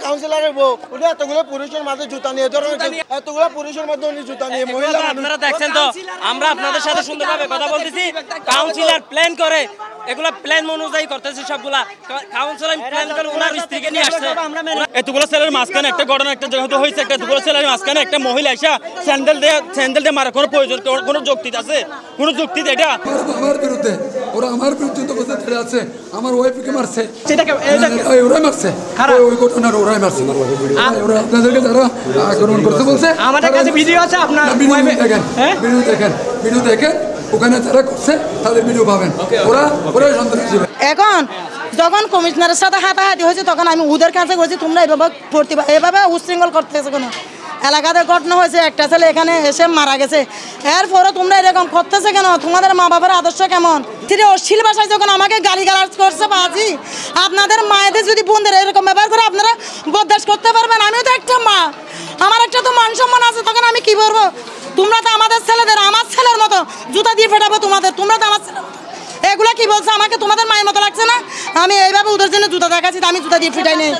কাউন্সিলরের বউ উনি এতগুলো পুরুষের মাঝে জুতা নিয়ে ধরো এতগুলো পুরুষের মধ্যে উনি জুতা নিয়ে মহিলা আপনারা দেখছেন তো আমরা আপনাদের সাথে সুন্দরভাবে কথা বলতেছি কাউন্সিলর প্ল্যান করে এগুলা প্ল্যান অনুযায়ী করতেছে সবগুলা কাউন্সিলর প্ল্যান করে ওনার স্ত্রীকে নিয়ে আসছে এতগুলো ছেলের মাঝখানে একটা ঘটনা একটা যেহেতু হয়েছে একটা এতগুলো ছেলের মাঝখানে একটা মহিলা এসে স্যান্ডেল দিয়ে মারা কোনো প্রয়োজন কোনো যুক্তি আছে কোনো যুক্তি এটা আমার বিরুদ্ধে ওরা আমার বিরুদ্ধে তো কথা ছেড়ে আছে আমার ওয়াইফকে মারছে ওরাই মারছে ওই ঘটনার ওরাই মারছে ওরা আপনাদেরকে যারা আক্রমণ করতে বলছে আমাদের কাছে ভিডিও আছে আপনার ভিডিও দেখেন ওখানে যারা করছে তাদের ভিডিও পাবেন ওরা সন্ত্রাসী এখন যখন কমিশনারের সাথে হাতাহাতি হয়েছে তখন আমি ওদের কাছে বলছি তোমরা এভাবে উশৃঙ্খল করতেছো কেন এলাকাতে ঘটনা হয়েছে একটা ছেলে এখানে এসে মারা গেছে এরপরে তোমরা এরকম করতেছে কেন তোমাদের মা বাবার আদর্শ কেমন অশ্লীল ভাষায় যখন আমাকে গালিগালাজ করছে বাজি আপনাদের মায়েদের যদি বোনদের এরকম ব্যবহার করে আপনারা বরদাস্ত করতে পারবেন আমিও তো একটা মা আমার একটা তো মান সম্মান আছে তখন আমি কি বলবো তোমরা তো আমাদের ছেলেদের আমার ছেলের মতো জুতা দিয়ে ফেটাবো তোমরা তো আমার ছেলের মতো এগুলা কি বলছে আমাকে তোমাদের মায়ের মতো লাগছে না আমি এইভাবে ওদের জন্য জুতা দেখাচ্ছি আমি জুতা দিয়ে ফিটাই নেই